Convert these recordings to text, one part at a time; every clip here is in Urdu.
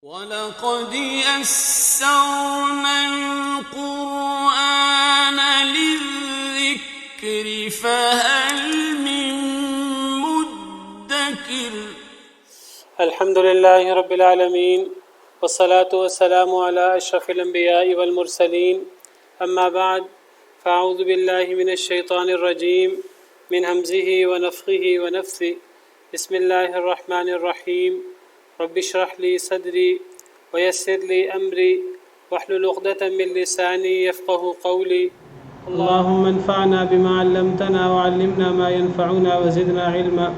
وَلَقَدْ يَسَّرْنَا الْقُرْآنَ لِلذِّكْرِ فَهَلْ مِن مُّدَّكِرٍ الحمد لله رب العالمين والصلاة والسلام على أشرف الأنبياء والمرسلين أما بعد فأعوذ بالله من الشيطان الرجيم من همزه ونفخه ونفثه بسم الله الرحمن الرحيم رب اشرح لي صدري ويسر لي أمري واحلل عقدة من لساني يفقه قولي اللهم انفعنا بما علمتنا وعلمنا ما ينفعنا وزدنا علما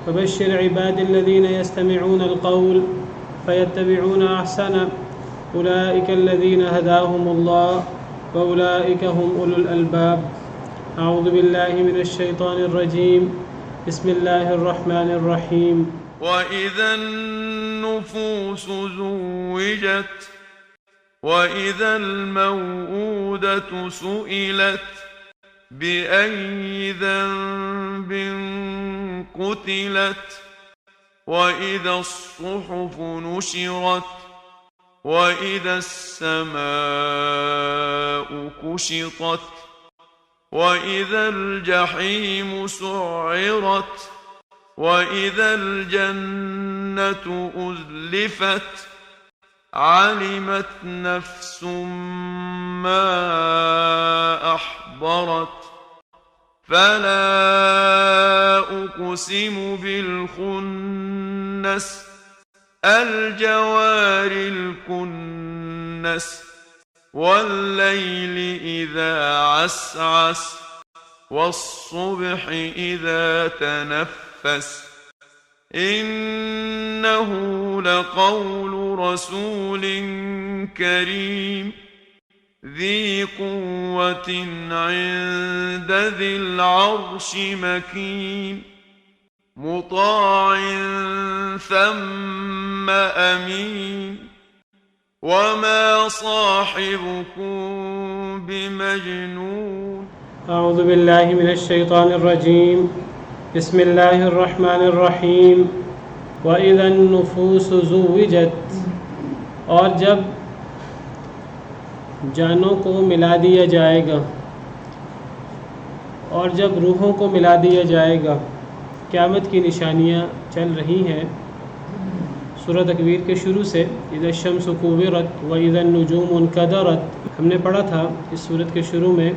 وبشر عباد الذين يستمعون القول فيتبعون أحسنه أولئك الذين هداهم الله وأولئك هم أولو الألباب أعوذ بالله من الشيطان الرجيم بسم الله الرحمن الرحيم وَإِذَا النُّفُوسُ زُوِّجَتْ وَإِذَا الْمَوْءُودَةُ سُئِلَتْ بِأَيِّ ذَنبٍ قُتِلَتْ وَإِذَا الصُّحُفُ نُشِرَتْ وَإِذَا السَّمَاءُ كُشِطَتْ وَإِذَا الْجَحِيمُ سُعِّرَتْ وَإِذَا الْجَنَّةُ أُزْلِفَتْ عَلِمَتْ نَفْسٌ مَّا أَحْضَرَتْ فَلَا أُقْسِمُ بِالْخُنَّسِ الْجَوَارِ الْكُنَّسِ وَاللَّيْلِ إِذَا عَسْعَسَ وَالصُّبْحِ إِذَا تَنَفَّسَ إِنَّهُ لَقَوْلُ رَسُولٍ كَرِيمٍ ذِي قُوَّةٍ عِندَ ذِي الْعَرْشِ مَكِينٍ مُّطَاعٍ ثَمَّ أَمِينٍ وَمَا صَاحِبُكُم بِمَجْنُونٍ أعوذ بالله من الشيطان الرجيم بسم الله الرحمن الرحيم وَإِذَا النُّفُوسُ زُوِّجَتْ اور جب جانوں کو ملا دیا جائے گا اور جب روحوں کو ملا دیا جائے گا قیامت کی نشانیاں چل رہی ہیں سورہ تکویر کے شروع سے اذا الشمس کوورت واذا النجوم انکدرت ہم نے پڑھا تھا اس سورت کے شروع میں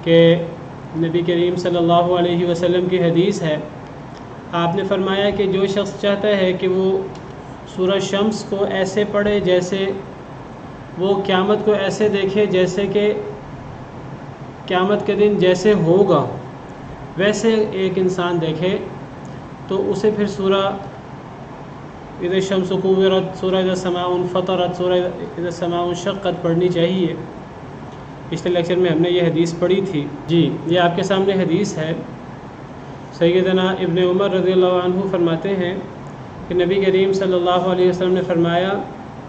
کہ نبی کریم صلی اللہ علیہ وسلم کی حدیث ہے آپ نے فرمایا کہ جو شخص چاہتا ہے کہ وہ سورہ شمس کو ایسے پڑھے جیسے وہ قیامت کو ایسے دیکھے جیسے کہ قیامت کے دن جیسے ہوگا ویسے ایک انسان دیکھے تو اسے پھر سورہ اذا الشمس کوورت سورہ اذا السماء انفطرت سورہ اذا السماء انشقت پڑھنی چاہیے۔ پچھلے لیکچر میں ہم نے یہ حدیث پڑھی تھی جی، یہ آپ کے سامنے حدیث ہے۔ سیدنا ابن عمر رضی اللہ عنہ فرماتے ہیں کہ نبی کریم صلی اللہ علیہ وسلم نے فرمایا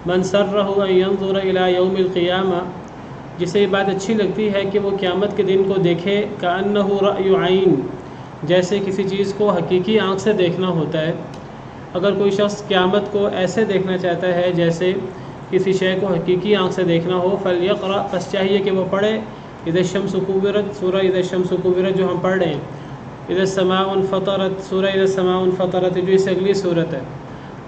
من سرہ ان ينظر الى یوم القیامہ، جسے یہ بات اچھی لگتی ہے کہ وہ قیامت کے دن کو دیکھے کأنہ رأی عین، جیسے کسی چیز کو حقیقی آنکھ سے دیکھنا ہوتا ہے۔ اگر کوئی شخص قیامت کو ایسے دیکھنا چاہتا ہے جیسے کسی شے کو حقیقی آنکھ سے دیکھنا ہو فلیقرأ، پس چاہیے کہ وہ پڑھے اذا الشمس کوورت سورہ اذا الشمس کوورت جو ہم پڑھ رہے ہیں، اذا السماء انفطرت سورہ اذا السماء انفطرت جو اس سے اگلی صورت ہے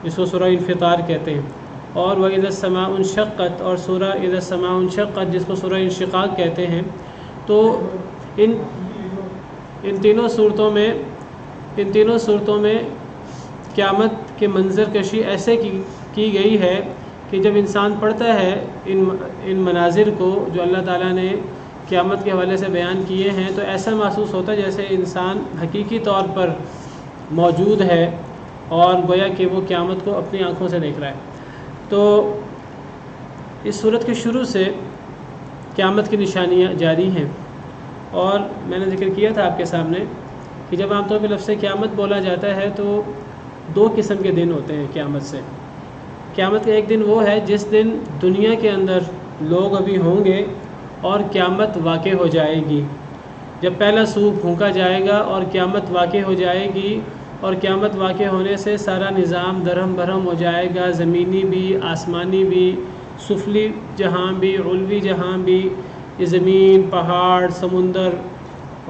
جس کو سورہ انفطار کہتے ہیں، اور وَإِذَا السَّمَاءُ انشقت اور سورہ اذا السماء انشقت جس کو سورہ انشقاق کہتے ہیں۔ تو ان تینوں صورتوں میں قیامت کے منظر کشی ایسے کی گئی ہے کہ جب انسان پڑھتا ہے ان مناظر کو جو اللہ تعالیٰ نے قیامت کے حوالے سے بیان کیے ہیں تو ایسا محسوس ہوتا ہے جیسے انسان حقیقی طور پر موجود ہے اور گویا کہ وہ قیامت کو اپنی آنکھوں سے دیکھ رہا ہے۔ تو اس صورت کے شروع سے قیامت کی نشانیاں جاری ہیں، اور میں نے ذکر کیا تھا آپ کے سامنے کہ جب عام طور پہ لفظ قیامت بولا جاتا ہے تو دو قسم کے دن ہوتے ہیں قیامت سے۔ قیامت کا ایک دن وہ ہے جس دن دنیا کے اندر لوگ ابھی ہوں گے اور قیامت واقع ہو جائے گی۔ جب پہلا سور پھونکا جائے گا اور قیامت واقع ہو جائے گی اور قیامت واقع ہونے سے سارا نظام درہم برہم ہو جائے گا، زمینی بھی، آسمانی بھی، سفلی جہاں بھی، علوی جہاں بھی، یہ زمین، پہاڑ، سمندر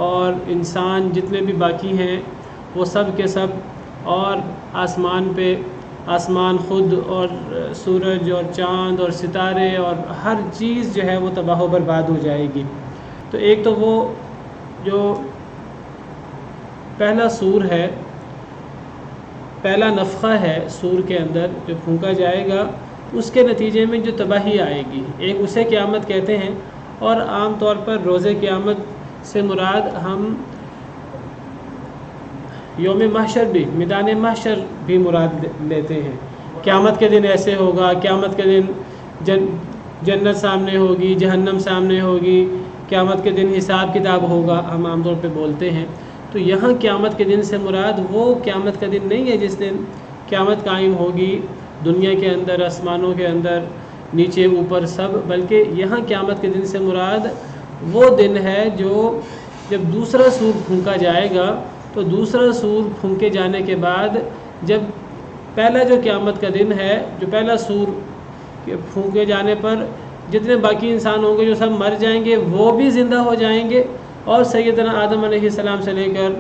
اور انسان جتنے بھی باقی ہیں وہ سب کے سب، اور آسمان پہ آسمان خود اور سورج اور چاند اور ستارے اور ہر چیز جو ہے وہ تباہ و برباد ہو جائے گی۔ تو ایک تو وہ جو پہلا سور ہے، پہلا نفخہ ہے سور کے اندر جو پھونکا جائے گا، اس کے نتیجے میں جو تباہی آئے گی، ایک اسے قیامت کہتے ہیں، اور عام طور پر روز قیامت سے مراد ہم یوم محشر بھی، میدان محشر بھی مراد لیتے ہیں۔ قیامت کے دن ایسے ہوگا، قیامت کے دن جنت سامنے ہوگی، جہنم سامنے ہوگی، قیامت کے دن حساب کتاب ہوگا، ہم عام طور پہ بولتے ہیں۔ تو یہاں قیامت کے دن سے مراد وہ قیامت کا دن نہیں ہے جس دن قیامت قائم ہوگی دنیا کے اندر، آسمانوں کے اندر، نیچے اوپر سب، بلکہ یہاں قیامت کے دن سے مراد وہ دن ہے جو جب دوسرا سور پھونکا جائے گا، تو دوسرا سور پھونکے جانے کے بعد جب پہلا جو قیامت کا دن ہے، جو پہلا سور پھونکے جانے پر جتنے باقی انسان ہوں گے جو سب مر جائیں گے وہ بھی زندہ ہو جائیں گے، اور سیدنا آدم علیہ السلام سے لے کر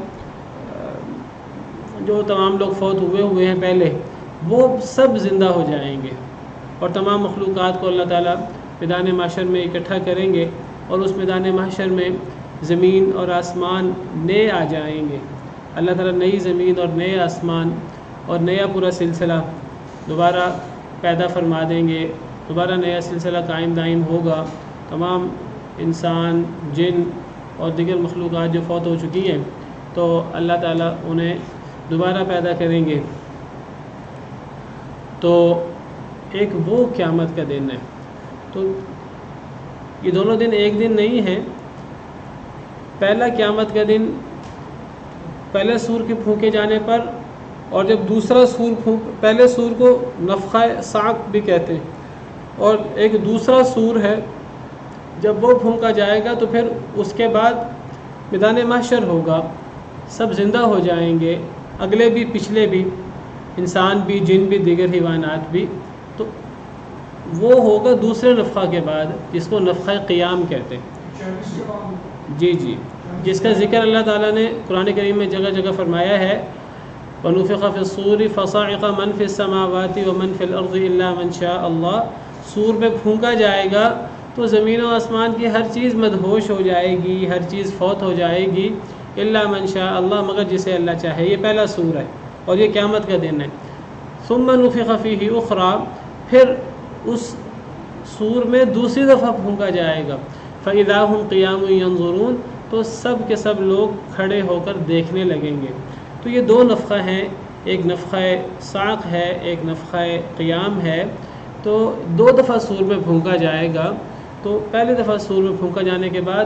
جو تمام لوگ فوت ہوئے ہیں پہلے، وہ سب زندہ ہو جائیں گے، اور تمام مخلوقات کو اللہ تعالیٰ میدان محشر میں اکٹھا کریں گے، اور اس میدان محشر میں زمین اور آسمان نئے آ جائیں گے۔ اللہ تعالیٰ نئی زمین اور نئے آسمان اور نیا پورا سلسلہ دوبارہ پیدا فرما دیں گے، دوبارہ نیا سلسلہ قائم دائم ہوگا، تمام انسان، جن اور دیگر مخلوقات جو فوت ہو چکی ہیں تو اللہ تعالیٰ انہیں دوبارہ پیدا کریں گے۔ تو ایک وہ قیامت کا دن ہے، تو یہ دونوں دن ایک دن نہیں ہیں۔ پہلا قیامت کا دن پہلے سور کے پھونکے جانے پر، اور جب دوسرا سور پہلے سور کو نفخہ صعق بھی کہتے ہیں، اور ایک دوسرا سور ہے جب وہ پھونکا جائے گا تو پھر اس کے بعد میدان محشر ہوگا، سب زندہ ہو جائیں گے، اگلے بھی پچھلے بھی، انسان بھی، جن بھی، دیگر حیوانات بھی۔ تو وہ ہوگا دوسرے نفخہ کے بعد، جس کو نفخہ قیام کہتے ہیں۔ جی جی، جس کا ذکر اللہ تعالیٰ نے قرآن کریم میں جگہ جگہ فرمایا ہے، وَنُفِخَ فِي الصُّورِ فَصَعِقَ مَنْ فِي السَّمَاوَاتِ وَمَنْ فِي الْأَرْضِ إِلَّا مَنْ شَاءَ اللَّهُ۔ سور میں پھونکا جائے گا تو زمین و آسمان کی ہر چیز مدہوش ہو جائے گی، ہر چیز فوت ہو جائے گی، الا من شاء اللہ، مگر جسے اللہ چاہے۔ یہ پہلا سور ہے اور یہ قیامت کا دن ہے۔ ثم نفخ فیہ اخری، پھر اس سور میں دوسری دفعہ پھونکا جائے گا، فاذا هم قیام ینظرون، تو سب کے سب لوگ کھڑے ہو کر دیکھنے لگیں گے۔ تو یہ دو نفخہ ہیں، ایک نفخہ صعق ہے، ایک نفخہ قیام ہے۔ تو دو دفعہ سور میں پھونکا جائے گا۔ تو پہلی دفعہ سور میں پھونکا جانے کے بعد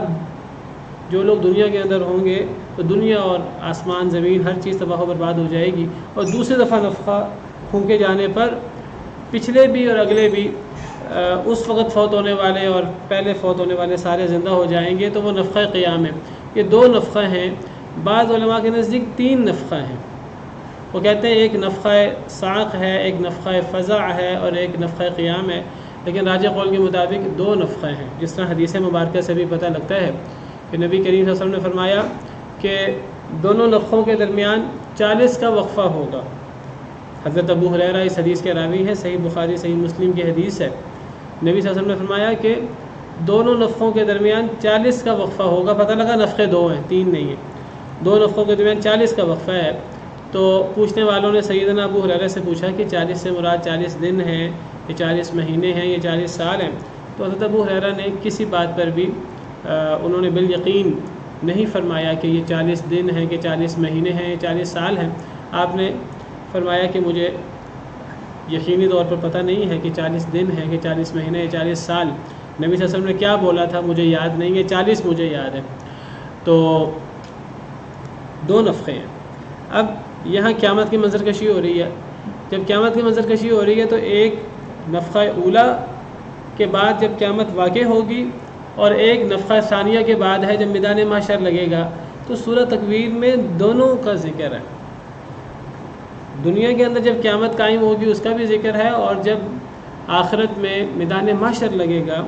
جو لوگ دنیا کے اندر ہوں گے تو دنیا اور آسمان، زمین، ہر چیز تباہ و برباد ہو جائے گی، اور دوسری دفعہ نفخہ پھونکے جانے پر پچھلے بھی اور اگلے بھی، اس وقت فوت ہونے والے اور پہلے فوت ہونے والے سارے زندہ ہو جائیں گے۔ تو وہ نفخہ قیام ہے۔ یہ دو نفخہ ہیں، بعض علماء کے نزدیک تین نفخہ ہیں۔ وہ کہتے ہیں ایک نفخہ صعق ہے، ایک نفخہ فزع ہے، اور ایک نفخہ قیام ہے، لیکن راجح قول کے مطابق دو نفخہ ہیں، جس طرح حدیث مبارکہ سے بھی پتہ لگتا ہے کہ نبی کریم صلی اللہ علیہ وسلم نے فرمایا کہ دونوں نفخوں کے درمیان 40 کا وقفہ ہوگا۔ حضرت ابو ہریرہ اس حدیث کے راوی ہیں، صحیح بخاری صحیح مسلم کی حدیث ہے۔ نبی صلی اللہ علیہ وسلم نے فرمایا کہ دونوں نفخوں کے درمیان 40 کا وقفہ ہوگا۔ پتہ لگا نفخے دو ہیں، تین نہیں ہیں، دو نفخوں کے درمیان 40 کا وقفہ ہے۔ تو پوچھنے والوں نے سیدنا ابو ہریرہ سے پوچھا کہ 40 سے مراد 40 دن ہیں، یہ 40 مہینے ہیں، یہ 40 سال ہیں؟ تو حضرت ابو ہریرہ نے کسی بات پر بھی انہوں نے بالیقین نہیں فرمایا کہ یہ 40 دن ہیں، کہ 40 مہینے ہیں، یہ 40 سال ہیں۔ آپ نے فرمایا کہ مجھے یقینی طور پر پتہ نہیں ہے کہ 40 دن ہیں کہ 40 مہینے یا 40 سال۔ نبی صلی اللہ علیہ وسلم نے کیا بولا تھا مجھے یاد نہیں ہے، 40 مجھے یاد ہے۔ تو دو نفخے ہیں۔ اب یہاں قیامت کی منظر کشی ہو رہی ہے۔ جب قیامت کی منظر کشی ہو رہی ہے تو ایک نفخہ اولا کے بعد جب قیامت واقع ہوگی، اور ایک نفخہ ثانیہ کے بعد ہے جب میدان محشر لگے گا۔ تو سورہ تکویر میں دونوں کا ذکر ہے۔ دنیا کے اندر جب قیامت قائم ہوگی اس کا بھی ذکر ہے، اور جب آخرت میں میدان محشر لگے گا،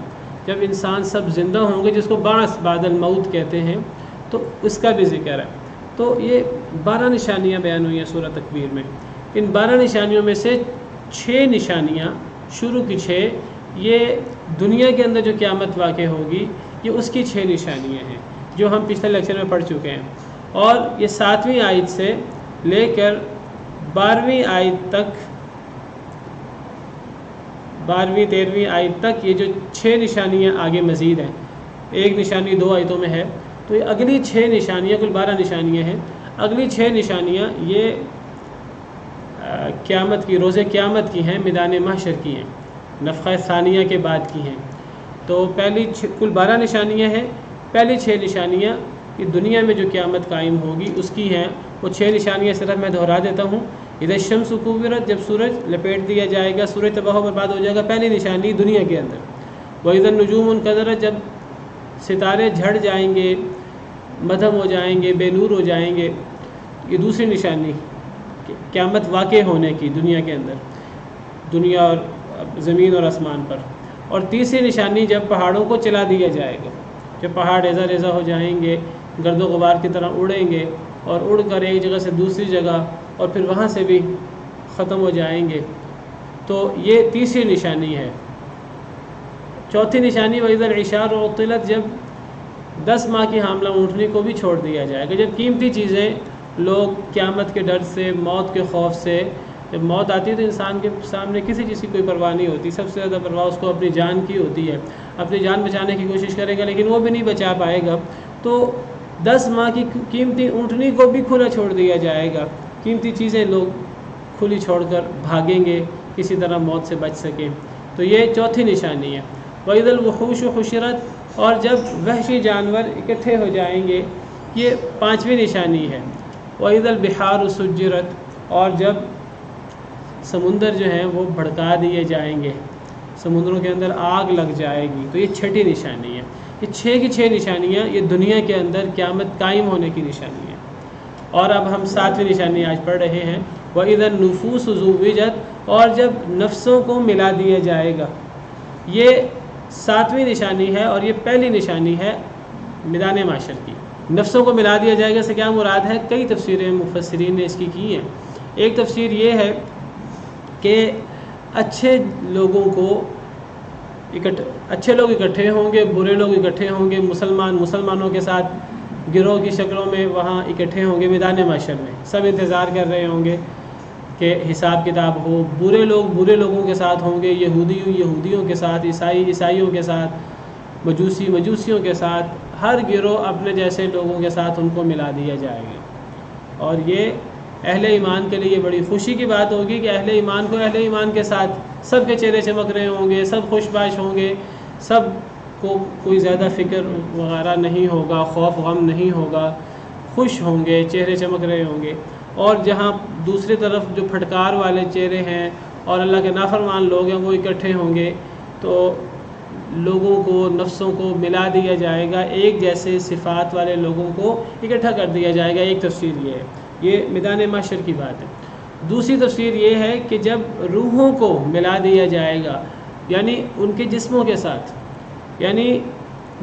جب انسان سب زندہ ہوں گے، جس کو بعث بعد الموت کہتے ہیں، تو اس کا بھی ذکر ہے۔ تو یہ 12 نشانیاں بیان ہوئی ہیں سورہ تکویر میں۔ ان 12 نشانیوں میں سے 6 نشانیاں، شروع کی 6، یہ دنیا کے اندر جو قیامت واقع ہوگی یہ اس کی 6 نشانیاں ہیں جو ہم پچھلے لیکچر میں پڑھ چکے ہیں، اور یہ 7ویں آیت سے لے کر 12ویں آیت تک، 12ویں 13ویں آیت تک یہ جو 6 نشانیاں آگے مزید ہیں، ایک نشانی 2 آیتوں میں ہے، تو یہ اگلی 6 نشانیاں، کل 12 نشانیاں ہیں، اگلی 6 نشانیاں یہ قیامت کی، روز قیامت کی ہیں، میدان محشر کی ہیں، نفخہ ثانیہ کے بعد کی ہیں۔ تو پہلی کل 12 نشانیاں ہیں، پہلی 6 نشانیاں یہ دنیا میں جو قیامت قائم ہوگی اس کی ہیں۔ وہ 6 نشانیاں صرف میں دہرا دیتا ہوں۔ اذا الشمس کورت، جب سورج لپیٹ دیا جائے گا، سورج تباہ و برباد ہو جائے گا، پہلی نشانی دنیا کے اندر۔ واذا النجوم انکدرت، جب ستارے جھڑ جائیں گے، مدھم ہو جائیں گے، بے نور ہو جائیں گے، یہ دوسری نشانی قیامت واقع ہونے کی دنیا کے اندر، دنیا اور زمین اور آسمان پر۔ اور تیسری نشانی جب پہاڑوں کو چلا دیا جائے گا، جب پہاڑ ریزہ ریزہ ہو جائیں گے، گرد و غبار کی طرح اڑیں گے اور اڑ کر ایک جگہ سے دوسری جگہ اور پھر وہاں سے بھی ختم ہو جائیں گے، تو یہ تیسری نشانی ہے۔ چوتھی نشانی وَإِذَا الْعِشَارُ عُطِّلَتْ، جب 10 ماہ کی حاملہ اونٹنی کو بھی چھوڑ دیا جائے گا، جب قیمتی چیزیں لوگ قیامت کے ڈر سے، موت کے خوف سے، جب موت آتی ہے تو انسان کے سامنے کسی چیز کی کوئی پرواہ نہیں ہوتی، سب سے زیادہ پرواہ اس کو اپنی جان کی ہوتی ہے، اپنی جان بچانے کی کوشش کرے گا لیکن وہ بھی نہیں بچا پائے گا، تو 10 ماہ کی قیمتی اونٹنی کو بھی کھلا چھوڑ دیا جائے گا، قیمتی چیزیں لوگ کھلی چھوڑ کر بھاگیں گے کسی طرح موت سے بچ سکیں، تو یہ چوتھی نشانی ہے۔ وَإِذَا الْوُحُوشُ حُشِرَتْ، اور جب وحشی جانور اکٹھے ہو جائیں گے، یہ 5ویں نشانی ہے۔ وَإِذَا الْبِحَارُ سُجِّرَتْ، اور جب سمندر جو ہیں وہ بھڑکا دیے جائیں گے، سمندروں کے اندر آگ لگ جائے گی، تو یہ 6ٹھی نشانی ہے۔ یہ 6 کی 6 نشانیاں یہ دنیا کے اندر قیامت قائم ہونے کی نشانی ہے۔ اور اب ہم 7ویں نشانی آج پڑھ رہے ہیں، وَإِذَا النُّفُوسُ زُوِّجَتْ، اور جب نفسوں کو ملا دیا جائے گا، یہ 7ویں نشانی ہے، اور یہ پہلی نشانی ہے میدان محشر کی۔ نفسوں کو ملا دیا جائے گا سے کیا مراد ہے؟ کئی تفسیریں مفسرین نے اس کی ہیں۔ ایک تفسیر یہ ہے کہ اچھے لوگوں کو اچھے لوگ اکٹھے ہوں گے، برے لوگ اکٹھے ہوں گے، مسلمانوں کے ساتھ گروہ کی شکلوں میں وہاں اکٹھے ہوں گے میدان محشر میں، سب انتظار کر رہے ہوں گے کہ حساب کتاب ہو۔ برے لوگ برے لوگوں کے ساتھ ہوں گے، یہودیوں کے ساتھ، عیسائیوں کے ساتھ، مجوسیوں کے ساتھ، ہر گروہ اپنے جیسے لوگوں کے ساتھ ان کو ملا دیا جائے گا۔ اور یہ اہل ایمان کے لیے بڑی خوشی کی بات ہوگی کہ اہل ایمان کے ساتھ سب کے چہرے چمک رہے ہوں گے، سب خوش باش ہوں گے، سب کو کوئی زیادہ فکر وغیرہ نہیں ہوگا، خوف غم نہیں ہوگا، خوش ہوں گے، چہرے چمک رہے ہوں گے۔ اور جہاں دوسری طرف جو پھٹکار والے چہرے ہیں اور اللہ کے نافرمان لوگ ہیں وہ اکٹھے ہوں گے، تو لوگوں کو، نفسوں کو ملا دیا جائے گا، ایک جیسے صفات والے لوگوں کو اکٹھا کر دیا جائے گا۔ ایک تفسیر یہ ہے، یہ میدان محشر کی بات ہے۔ دوسری تفسیر یہ ہے کہ جب روحوں کو ملا دیا جائے گا، یعنی ان کے جسموں کے ساتھ، یعنی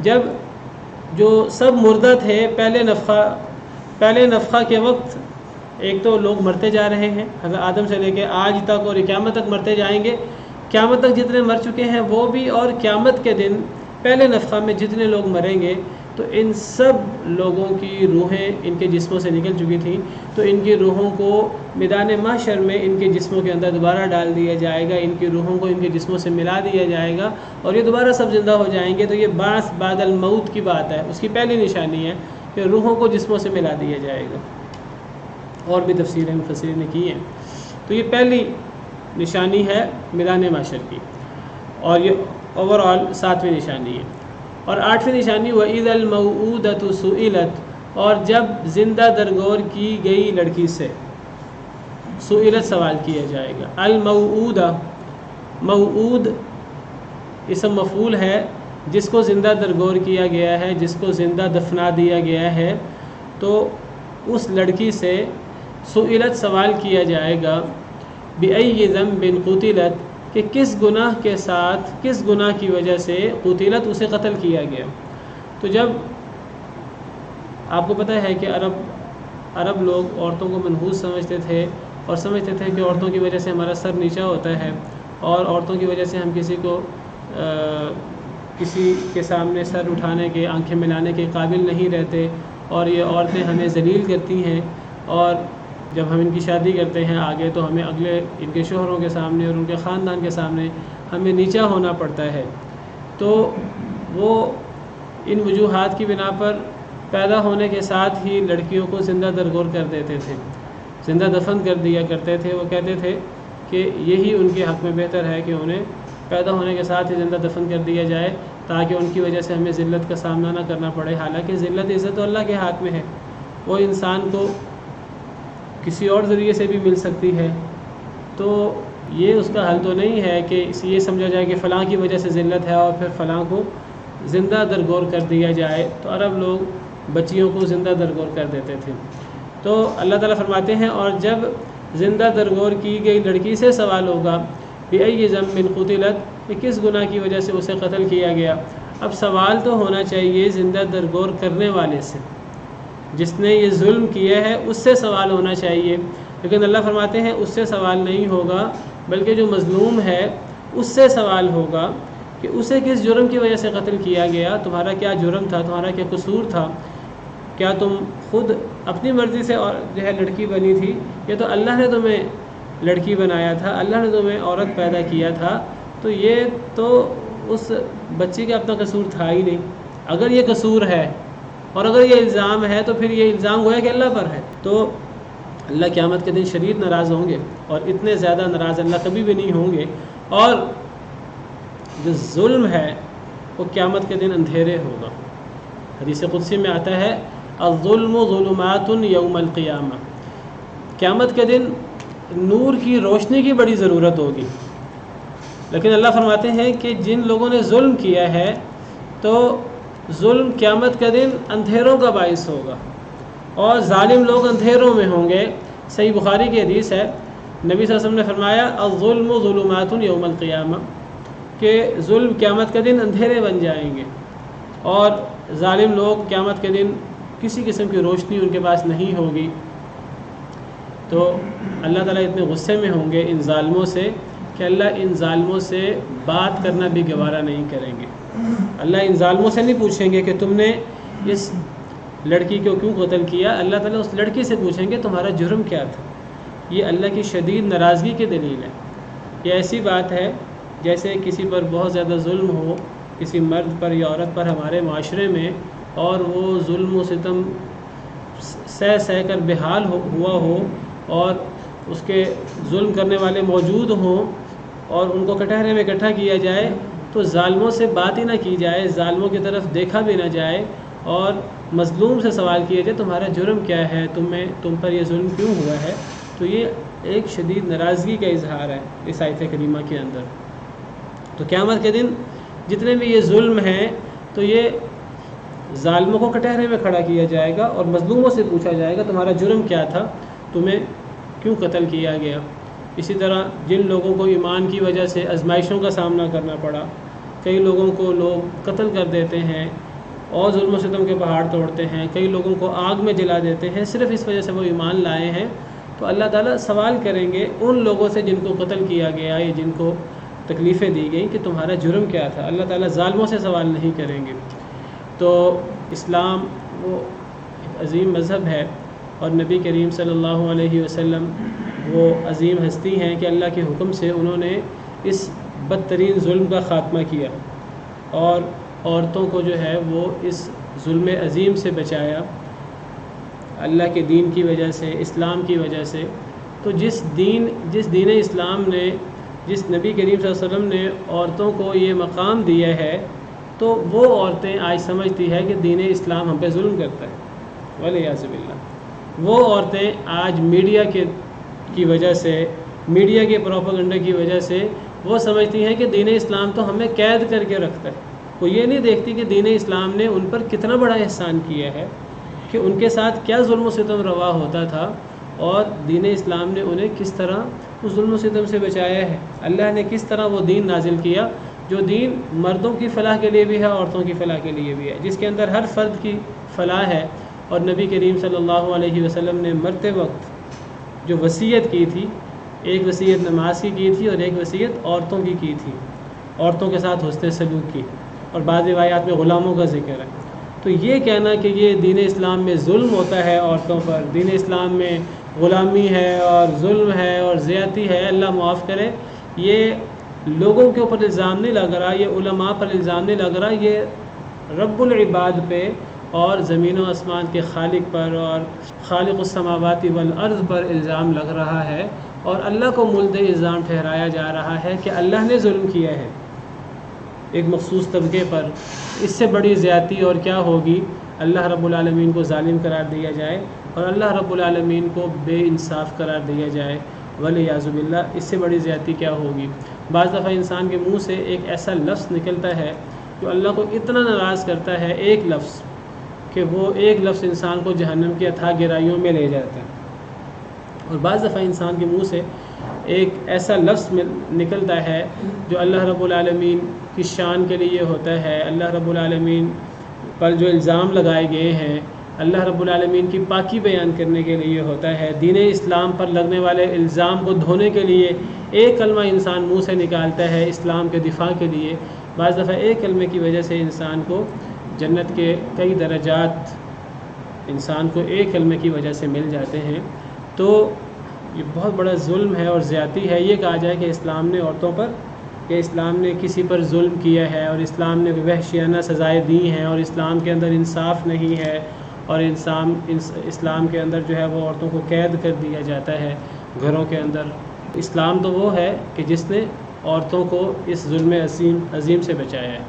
جب جو سب مردہ تھے پہلے نفخہ کے وقت، ایک تو لوگ مرتے جا رہے ہیں، حضرت آدم سے لے کے آج تک اور قیامت تک مرتے جائیں گے، قیامت تک جتنے مر چکے ہیں وہ بھی، اور قیامت کے دن پہلے نفخہ میں جتنے لوگ مریں گے تو ان سب لوگوں کی روحیں ان کے جسموں سے نکل چکی تھیں، تو ان کی روحوں کو میدان محشر میں ان کے جسموں کے اندر دوبارہ ڈال دیا جائے گا، ان کی روحوں کو ان کے جسموں سے ملا دیا جائے گا، اور یہ دوبارہ سب زندہ ہو جائیں گے۔ تو یہ بعث بعد الموت کی بات ہے، اس کی پہلی نشانی ہے کہ روحوں کو جسموں سے ملا دیا جائے گا۔ اور بھی تفسیریں مفسرین نے کی ہیں۔ تو یہ پہلی نشانی ہے میدان محشر کی، اور یہ اوور آل 7ویں نشانی ہے۔ اور 8ویں نشانی وَإِذَا الْمَوْءُودَةُ سُئِلَتْ، اور جب زندہ درگور کی گئی لڑکی سے سئلت سوال کیا جائے گا۔ الموعودہ، موعود اسم مفعول ہے، جس کو زندہ درگور کیا گیا ہے، جس کو زندہ دفنا دیا گیا ہے، تو اس لڑکی سے سئلت سوال کیا جائے گا، بأی ذنب قتلت کہ کس گناہ کے ساتھ، کس گناہ کی وجہ سے قتلت اسے قتل کیا گیا۔ تو جب آپ کو پتہ ہے کہ عرب لوگ عورتوں کو منحوس سمجھتے تھے اور سمجھتے تھے کہ عورتوں کی وجہ سے ہمارا سر نیچا ہوتا ہے اور عورتوں کی وجہ سے ہم کسی کے سامنے سر اٹھانے کے، آنکھیں ملانے کے قابل نہیں رہتے اور یہ عورتیں ہمیں ذلیل کرتی ہیں، اور جب ہم ان کی شادی کرتے ہیں آگے تو ہمیں اگلے ان کے شوہروں کے سامنے اور ان کے خاندان کے سامنے ہمیں نیچا ہونا پڑتا ہے۔ تو وہ ان وجوہات کی بنا پر پیدا ہونے کے ساتھ ہی لڑکیوں کو زندہ درگور کر دیتے تھے، زندہ دفن کر دیا کرتے تھے۔ وہ کہتے تھے کہ یہی ان کے حق میں بہتر ہے کہ انہیں پیدا ہونے کے ساتھ ہی زندہ دفن کر دیا جائے تاکہ ان کی وجہ سے ہمیں ذلت کا سامنا نہ کرنا پڑے۔ حالانکہ ذلت عزت تو اللہ کے ہاتھ میں ہے، وہ انسان کو کسی اور ذریعے سے بھی مل سکتی ہے۔ تو یہ اس کا حل تو نہیں ہے کہ یہ سمجھا جائے کہ فلاں کی وجہ سے ذلت ہے اور پھر فلاں کو زندہ درگور کر دیا جائے۔ تو عرب لوگ بچیوں کو زندہ درگور کر دیتے تھے۔ تو اللہ تعالیٰ فرماتے ہیں اور جب زندہ درگور کی گئی لڑکی سے سوال ہوگا بأی ذنب قتلت کہ کس گناہ کی وجہ سے اسے قتل کیا گیا۔ اب سوال تو ہونا چاہیے زندہ درگور کرنے والے سے، جس نے یہ ظلم کیا ہے اس سے سوال ہونا چاہیے، لیکن اللہ فرماتے ہیں اس سے سوال نہیں ہوگا، بلکہ جو مظلوم ہے اس سے سوال ہوگا کہ اسے کس جرم کی وجہ سے قتل کیا گیا، تمہارا کیا جرم تھا، تمہارا کیا قصور تھا، کیا تم خود اپنی مرضی سے اور جو ہے لڑکی بنی تھی، یہ تو اللہ نے تمہیں لڑکی بنایا تھا، اللہ نے تمہیں عورت پیدا کیا تھا، تو یہ تو اس بچی کا اپنا قصور تھا ہی نہیں۔ اگر یہ قصور ہے اور اگر یہ الزام ہے تو پھر یہ الزام گویا کہ اللہ پر ہے۔ تو اللہ قیامت کے دن شدید ناراض ہوں گے، اور اتنے زیادہ ناراض اللہ کبھی بھی نہیں ہوں گے، اور جو ظلم ہے وہ قیامت کے دن اندھیرے ہوگا۔ حدیث قدسی میں آتا ہے الظلم ظلمات یوم القیامہ، قیامت کے دن نور کی روشنی کی بڑی ضرورت ہوگی، لیکن اللہ فرماتے ہیں کہ جن لوگوں نے ظلم کیا ہے تو ظلم قیامت کا دن اندھیروں کا باعث ہوگا، اور ظالم لوگ اندھیروں میں ہوں گے۔ صحیح بخاری کی حدیث ہے، نبی صلی اللہ علیہ وسلم نے فرمایا الظلم ظلمات یوم القیامہ، کہ ظلم قیامت کا دن اندھیرے بن جائیں گے، اور ظالم لوگ قیامت کے دن کسی قسم کی روشنی ان کے پاس نہیں ہوگی۔ تو اللہ تعالیٰ اتنے غصے میں ہوں گے ان ظالموں سے کہ اللہ ان ظالموں سے بات کرنا بھی گوارا نہیں کریں گے۔ اللہ ان ظالموں سے نہیں پوچھیں گے کہ تم نے اس لڑکی کو کیوں قتل کیا، اللہ تعالیٰ اس لڑکی سے پوچھیں گے تمہارا جرم کیا تھا۔ یہ اللہ کی شدید ناراضگی کی دلیل ہے۔ یہ ایسی بات ہے جیسے کسی پر بہت زیادہ ظلم ہو، کسی مرد پر یا عورت پر ہمارے معاشرے میں، اور وہ ظلم و ستم سہ سہ کر بحال ہوا ہو، اور اس کے ظلم کرنے والے موجود ہوں اور ان کو کٹہرے میں اکٹھا کیا جائے، تو ظالموں سے بات ہی نہ کی جائے، ظالموں کی طرف دیکھا بھی نہ جائے، اور مظلوم سے سوال کیا جائے تمہارا جرم کیا ہے، تم پر یہ ظلم کیوں ہوا ہے۔ تو یہ ایک شدید ناراضگی کا اظہار ہے اس آیت کریمہ کے اندر۔ تو قیامت کے دن جتنے بھی یہ ظلم ہیں تو یہ ظالموں کو کٹہرے میں کھڑا کیا جائے گا اور مظلوموں سے پوچھا جائے گا تمہارا جرم کیا تھا، تمہیں کیوں قتل کیا گیا۔ اسی طرح جن لوگوں کو ایمان کی وجہ سے آزمائشوں کا سامنا کرنا پڑا، کئی لوگوں کو لوگ قتل کر دیتے ہیں اور ظلم و ستم کے پہاڑ توڑتے ہیں، کئی لوگوں کو آگ میں جلا دیتے ہیں صرف اس وجہ سے وہ ایمان لائے ہیں، تو اللہ تعالیٰ سوال کریں گے ان لوگوں سے جن کو قتل کیا گیا یا جن کو تکلیفیں دی گئیں کہ تمہارا جرم کیا تھا۔ اللہ تعالیٰ ظالموں سے سوال نہیں کریں گے۔ تو اسلام وہ ایک عظیم مذہب ہے، اور نبی کریم صلی اللہ علیہ وسلم وہ عظیم ہستی ہیں کہ اللہ کے حکم سے انہوں نے اس بدترین ظلم کا خاتمہ کیا اور عورتوں کو جو ہے وہ اس ظلم عظیم سے بچایا اللہ کے دین کی وجہ سے، اسلام کی وجہ سے۔ تو جس دین اسلام نے، جس نبی کریم صلی اللہ علیہ وسلم نے عورتوں کو یہ مقام دیا ہے، تو وہ عورتیں آج سمجھتی ہے کہ دین اسلام ہم پہ ظلم کرتا ہے، والعیاذ باللہ۔ وہ عورتیں آج میڈیا کی وجہ سے، میڈیا کے پروپیگنڈا کی وجہ سے وہ سمجھتی ہیں کہ دین اسلام تو ہمیں قید کر کے رکھتا ہے۔ وہ یہ نہیں دیکھتی کہ دین اسلام نے ان پر کتنا بڑا احسان کیا ہے، کہ ان کے ساتھ کیا ظلم و ستم روا ہوتا تھا، اور دین اسلام نے انہیں کس طرح اس ظلم و ستم سے بچایا ہے، اللہ نے کس طرح وہ دین نازل کیا جو دین مردوں کی فلاح کے لیے بھی ہے، عورتوں کی فلاح کے لیے بھی ہے، جس کے اندر ہر فرد کی فلاح ہے۔ اور نبی کریم صلی اللہ علیہ وسلم نے مرتے وقت جو وصیت کی تھی، ایک وصیت نماز کی تھی اور ایک وصیت عورتوں کی تھی، عورتوں کے ساتھ حسن سلوک کی، اور بعض روایات میں غلاموں کا ذکر ہے۔ تو یہ کہنا کہ یہ دین اسلام میں ظلم ہوتا ہے عورتوں پر، دین اسلام میں غلامی ہے اور ظلم ہے اور زیادتی ہے، اللہ معاف کرے، یہ لوگوں کے اوپر الزام نہیں لگ رہا، یہ علماء پر الزام نہیں لگ رہا، یہ رب العباد پہ اور زمین و آسمان کے خالق پر اور خالق السماوات والارض پر الزام لگ رہا ہے، اور اللہ کو ملد الزام ٹھہرایا جا رہا ہے کہ اللہ نے ظلم کیا ہے ایک مخصوص طبقے پر۔ اس سے بڑی زیادتی اور کیا ہوگی؟ اللہ رب العالمین کو ظالم قرار دیا جائے اور اللہ رب العالمین کو بے انصاف قرار دیا جائے، ولیعوذ باللہ، اس سے بڑی زیادتی کیا ہوگی؟ بعض دفعہ انسان کے منہ سے ایک ایسا لفظ نکلتا ہے جو اللہ کو اتنا ناراض کرتا ہے، ایک لفظ، کہ وہ ایک لفظ انسان کو جہنم کی اتھاہ گہرائیوں میں لے جاتا ہے۔ اور بعض دفعہ انسان کے منہ سے ایک ایسا لفظ نکلتا ہے جو اللہ رب العالمین کی شان کے لیے ہوتا ہے، اللہ رب العالمین پر جو الزام لگائے گئے ہیں، اللہ رب العالمین کی پاکی بیان کرنے کے لیے ہوتا ہے، دین اسلام پر لگنے والے الزام کو دھونے کے لیے ایک کلمہ انسان منہ سے نکالتا ہے اسلام کے دفاع کے لیے۔ بعض دفعہ ایک کلمے کی وجہ سے انسان کو جنت کے کئی درجات انسان کو ایک کلمے کی وجہ سے مل جاتے ہیں۔ تو یہ بہت بڑا ظلم ہے اور زیادتی ہے یہ کہا جائے کہ اسلام نے عورتوں پر، کہ اسلام نے کسی پر ظلم کیا ہے اور اسلام نے وحشیانہ سزائیں دی ہیں اور اسلام کے اندر انصاف نہیں ہے، اور اسلام کے اندر جو ہے وہ عورتوں کو قید کر دیا جاتا ہے گھروں کے اندر۔ اسلام تو وہ ہے کہ جس نے عورتوں کو اس ظلم عظیم سے بچایا ہے۔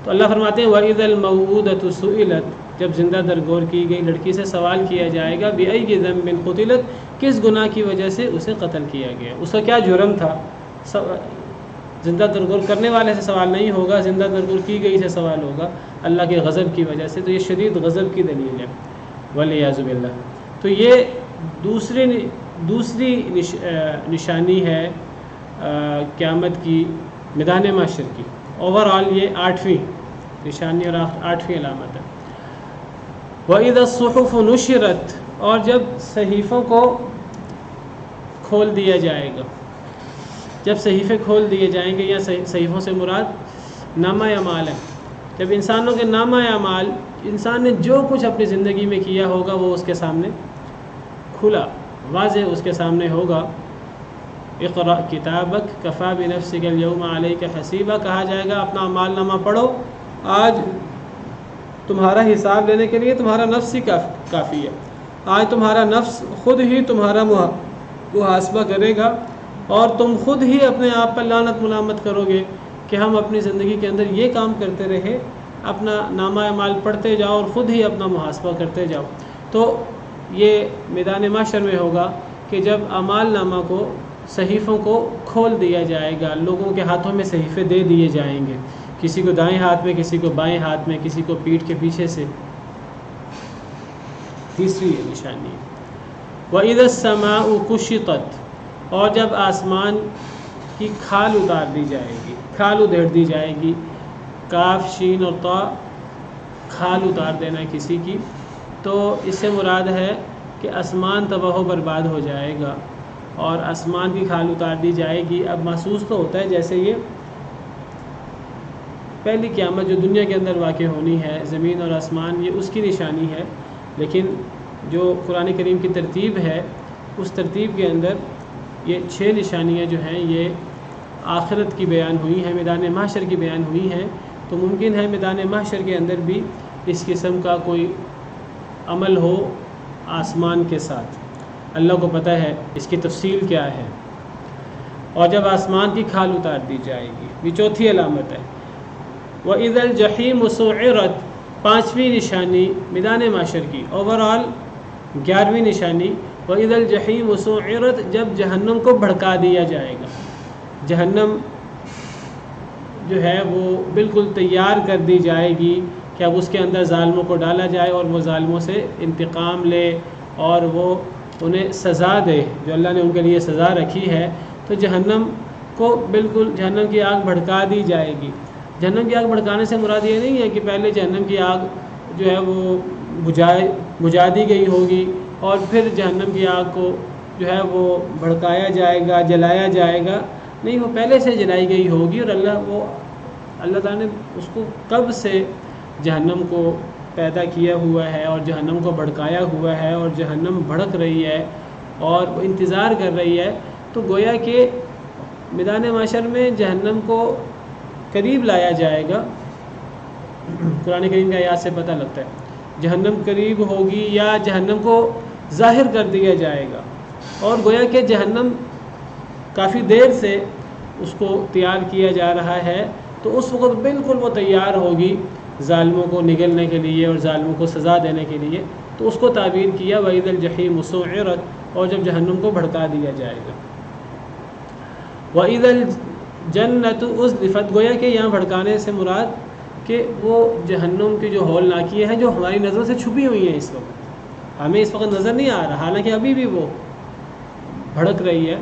تو اللہ فرماتے ہیں وَإِذَا الْمَوْءُودَةُ سُئِلَتْ، جب زندہ درگور کی گئی لڑکی سے سوال کیا جائے گا بِأَيِّ ذَنبٍ قُتِلَتْ، کس گناہ کی وجہ سے اسے قتل کیا گیا، اس کا کیا جرم تھا۔ زندہ درگور کرنے والے سے سوال نہیں ہوگا، زندہ درگور کی گئی سے سوال ہوگا اللہ کے غضب کی وجہ سے۔ تو یہ شدید غضب کی دلیل ہے، وَلِعِیَاذُ بِاللَّہ۔ تو یہ دوسری نشانی ہے قیامت کی، میدان محشر کی۔ اوورآل یہ 8ویں نشانی اور 8ویں علامت ہے۔ وَإِذَا الصُّحُفُ نُشِرَتْ، اور جب صحیفوں کو کھول دیا جائے گا، جب صحیفے کھول دیے جائیں گے، یا صحیفوں سے مراد نامہ اعمال ہے، جب انسانوں کے نامہ اعمال، انسان نے جو کچھ اپنی زندگی میں کیا ہوگا وہ اس کے سامنے کھلا واضح اس کے سامنے ہوگا۔ اقرأ کتابک کفی بنفسک اليوم علیک حسیبا، کہا جائے گا اپنا اعمال نامہ پڑھو، آج تمہارا حساب لینے کے لیے تمہارا نفس ہی کافی ہے، آج تمہارا نفس خود ہی تمہارا محاسبہ کرے گا، اور تم خود ہی اپنے آپ پر لعنت ملامت کرو گے کہ ہم اپنی زندگی کے اندر یہ کام کرتے رہے، اپنا نامہ اعمال پڑھتے جاؤ اور خود ہی اپنا محاسبہ کرتے جاؤ۔ تو یہ میدان محشر میں ہوگا کہ جب اعمال نامہ کو، صحیفوں کو کھول دیا جائے گا، لوگوں کے ہاتھوں میں صحیفے دے دیے جائیں گے، کسی کو دائیں ہاتھ میں، کسی کو بائیں ہاتھ میں، کسی کو پیٹھ کے پیچھے سے۔ تیسری نشانی وَإِذَا السَّمَاءُ كُشِطَتْ، اور جب آسمان کی کھال اتار دی جائے گی، کھال ادھیڑ دی جائے گی، کاف شین اور طا، کھال اتار دینا کسی کی، تو اس سے مراد ہے کہ آسمان تباہ و برباد ہو جائے گا اور آسمان کی کھال اتار دی جائے گی۔ اب محسوس تو ہوتا ہے جیسے یہ پہلی قیامت جو دنیا کے اندر واقع ہونی ہے، زمین اور آسمان، یہ اس کی نشانی ہے، لیکن جو قرآن کریم کی ترتیب ہے اس ترتیب کے اندر یہ 6 نشانیاں جو ہیں یہ آخرت کی بیان ہوئی ہیں، میدان محشر کی بیان ہوئی ہیں۔ تو ممکن ہے میدان محشر کے اندر بھی اس قسم کا کوئی عمل ہو آسمان کے ساتھ، اللہ کو پتہ ہے اس کی تفصیل کیا ہے۔ اور جب آسمان کی کھال اتار دی جائے گی، یہ چوتھی علامت ہے۔ وَإِذَا الْجَحِيمُ سُعِّرَتْ، 5ویں نشانی میدان محشر کی، اوورآل 11ویں نشانی وَإِذَا الْجَحِيمُ سُعِّرَتْ، جب جہنم کو بھڑکا دیا جائے گا، جہنم جو ہے وہ بالکل تیار کر دی جائے گی کہ اب اس کے اندر ظالموں کو ڈالا جائے اور وہ ظالموں سے انتقام لے اور وہ انہیں سزا دے، جو اللہ نے ان کے لیے سزا رکھی ہے، تو جہنم کو بالکل جہنم کی آگ بھڑکا دی جائے گی۔ جہنم کی آگ بھڑکانے سے مراد یہ نہیں ہے کہ پہلے جہنم کی آگ جو ہے وہ بجھا دی گئی ہوگی اور پھر جہنم کی آگ کو جو ہے وہ بھڑکایا جائے گا، جلایا جائے گا، نہیں، وہ پہلے سے جلائی گئی ہوگی، اور اللہ تعالیٰ نے اس کو کب سے جہنم کو پیدا کیا ہوا ہے اور جہنم کو بھڑکایا ہوا ہے، اور جہنم بھڑک رہی ہے اور وہ انتظار کر رہی ہے۔ تو گویا کہ میدان محشر میں جہنم کو قریب لایا جائے گا۔ قرآن کریم کی آیات سے پتہ لگتا ہے جہنم قریب ہوگی یا جہنم کو ظاہر کر دیا جائے گا، اور گویا کہ جہنم کافی دیر سے اس کو تیار کیا جا رہا ہے، تو اس وقت بالکل وہ تیار ہوگی ظالموں کو نگلنے کے لیے اور ظالموں کو سزا دینے کے لیے۔ تو اس کو تعبیر کیا وَإِذَا الْجَحِيمُ سُعِّرَتْ، اور جب جہنم کو بھڑکا دیا جائے گا۔ وَإِذَا الْجَنَّةُ أُزْلِفَتْ، گویا کہ یہاں بھڑکانے سے مراد کہ وہ جہنم کی جو ہولناکیاں ہیں جو ہماری نظروں سے چھپی ہوئی ہیں، اس وقت ہمیں اس وقت نظر نہیں آ رہا، حالانکہ ابھی بھی وہ بھڑک رہی ہے،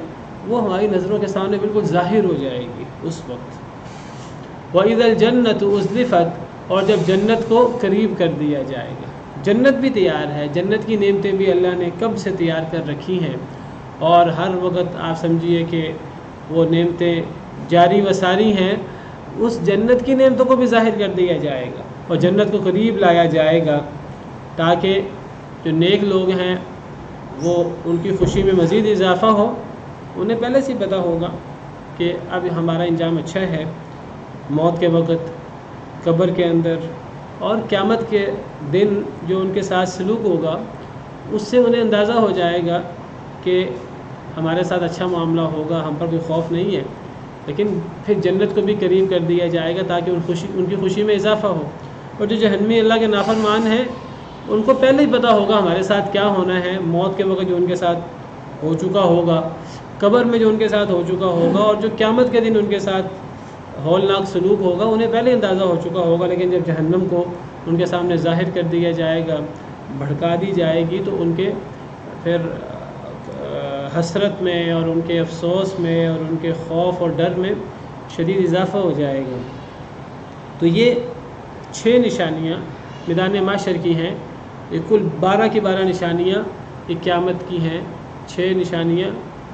وہ ہماری نظروں کے سامنے بالکل ظاہر ہو جائے گی اس وقت۔ وَإِذَا الْجَنَّةُ أُزْلِفَتْ، اور جب جنت کو قریب کر دیا جائے گا۔ جنت بھی تیار ہے، جنت کی نعمتیں بھی اللہ نے کب سے تیار کر رکھی ہیں، اور ہر وقت آپ سمجھیے کہ وہ نعمتیں جاری و ساری ہیں۔ اس جنت کی نعمتوں کو بھی ظاہر کر دیا جائے گا اور جنت کو قریب لایا جائے گا، تاکہ جو نیک لوگ ہیں وہ ان کی خوشی میں مزید اضافہ ہو۔ انہیں پہلے سے پتہ ہوگا کہ اب ہمارا انجام اچھا ہے، موت کے وقت، قبر کے اندر اور قیامت کے دن جو ان کے ساتھ سلوک ہوگا، اس سے انہیں اندازہ ہو جائے گا کہ ہمارے ساتھ اچھا معاملہ ہوگا، ہم پر کوئی خوف نہیں ہے۔ لیکن پھر جنت کو بھی قریب کر دیا جائے گا تاکہ ان کی خوشی میں اضافہ ہو۔ اور جو جہنمی اللہ کے نافرمان ہیں، ان کو پہلے ہی پتہ ہوگا ہمارے ساتھ کیا ہونا ہے، موت کے وقت جو ان کے ساتھ ہو چکا ہوگا، قبر میں جو ان کے ساتھ ہو چکا ہوگا، اور جو قیامت کے دن ان کے ساتھ ہولناک سلوک ہوگا، انہیں پہلے اندازہ ہو چکا ہوگا۔ لیکن جب جہنم کو ان کے سامنے ظاہر کر دیا جائے گا، بھڑکا دی جائے گی، تو ان کے پھر حسرت میں اور ان کے افسوس میں اور ان کے خوف اور ڈر میں شدید اضافہ ہو جائے گا۔ تو یہ 6 نشانیاں میدان محشر کی ہیں، یہ کل 12 کی 12 نشانیاں یہ قیامت کی ہیں۔ 6 نشانیاں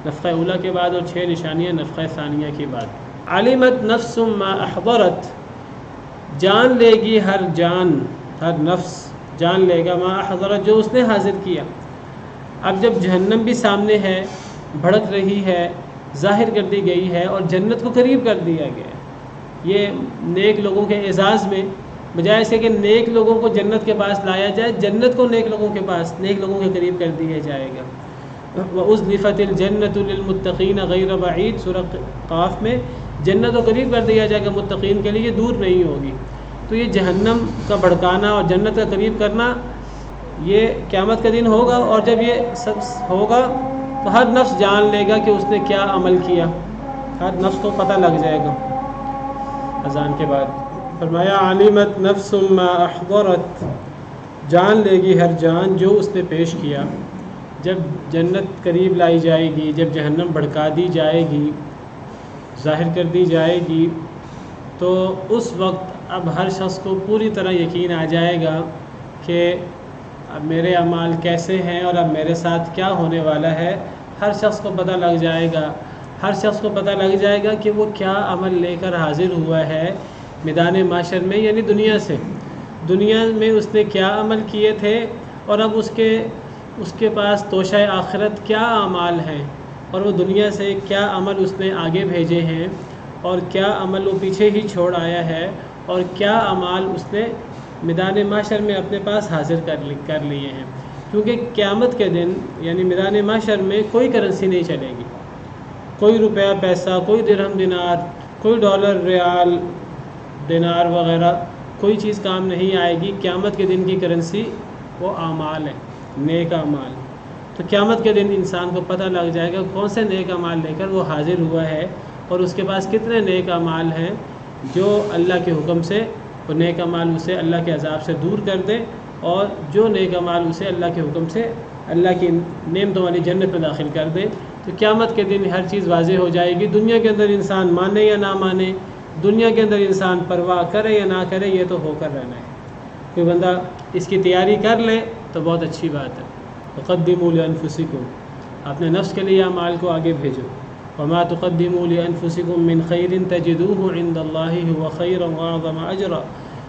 نفخہ اولیٰ کے بعد اور 6 نشانیاں نفخہ ثانیہ کے بعد۔ علمت نفس ما احضرت، جان لے گی ہر جان، ہر نفس جان لے گا ما احضرت، جو اس نے حاضر کیا۔ اب جب جہنم بھی سامنے ہے، بھڑک رہی ہے، ظاہر کر دی گئی ہے، اور جنت کو قریب کر دیا گیا ہے، یہ نیک لوگوں کے اعزاز میں، بجائے سے کہ نیک لوگوں کو جنت کے پاس لایا جائے، جنت کو نیک لوگوں کے پاس، نیک لوگوں کے قریب کر دیا جائے گا۔ وَأُزْلِفَتِ الْجَنَّةُ لِلْمُتَّقِينَ غَيْرَ بَعِيدٍ، سورہ قاف میں جنت کو قریب کر دیا جائے گا متقین کے لیے، یہ دور نہیں ہوگی۔ تو یہ جہنم کا بھڑکانا اور جنت کا قریب کرنا یہ قیامت کا دن ہوگا، اور جب یہ سب ہوگا تو ہر نفس جان لے گا کہ اس نے کیا عمل کیا، ہر نفس کو پتہ لگ جائے گا۔ اذان کے بعد فرمایا علمت نفس ما احضرت، جان لے گی ہر جان جو اس نے پیش کیا۔ جب جنت قریب لائی جائے گی، جب جہنم بھڑکا دی جائے گی، ظاہر کر دی جائے گی، تو اس وقت اب ہر شخص کو پوری طرح یقین آ جائے گا کہ اب میرے اعمال کیسے ہیں اور اب میرے ساتھ کیا ہونے والا ہے۔ ہر شخص کو پتہ لگ جائے گا، ہر شخص کو پتہ لگ جائے گا کہ وہ کیا عمل لے کر حاضر ہوا ہے میدان محشر میں، یعنی دنیا سے۔ دنیا میں اس نے کیا عمل کیے تھے، اور اب اس کے پاس توشہ آخرت کیا اعمال ہیں، اور وہ دنیا سے کیا عمل اس نے آگے بھیجے ہیں، اور کیا عمل وہ پیچھے ہی چھوڑ آیا ہے، اور کیا اعمال اس نے میدان محشر میں اپنے پاس حاضر کر لیے ہیں۔ کیونکہ قیامت کے دن یعنی میدان محشر میں کوئی کرنسی نہیں چلے گی، کوئی روپیہ پیسہ، کوئی درہم دینار، کوئی ڈالر ریال دینار وغیرہ کوئی چیز کام نہیں آئے گی۔ قیامت کے دن کی کرنسی وہ اعمال ہے، نیک اعمال۔ تو قیامت کے دن انسان کو پتہ لگ جائے گا کون سے نیک اعمال لے کر وہ حاضر ہوا ہے، اور اس کے پاس کتنے نیک اعمال ہیں جو اللہ کے حکم سے وہ نیک اعمال اسے اللہ کے عذاب سے دور کر دے، اور جو نیک اعمال اسے اللہ کے حکم سے اللہ کی نعمتوں والی جنت میں داخل کر دے، تو قیامت کے دن ہر چیز واضح ہو جائے گی۔ دنیا کے اندر انسان مانے یا نہ مانے، دنیا کے اندر انسان پرواہ کرے یا نہ کرے، یہ تو ہو کر رہنا ہے۔ کوئی بندہ اس کی تیاری کر لے تو بہت اچھی بات ہے۔ وقدموا لانفسکم، اپنے نفس کے لیے اعمال کو آگے بھیجو۔ وما تقدموا لانفسکم من خیر تجدوه عند اللہ هو خیرا واعظم اجرا،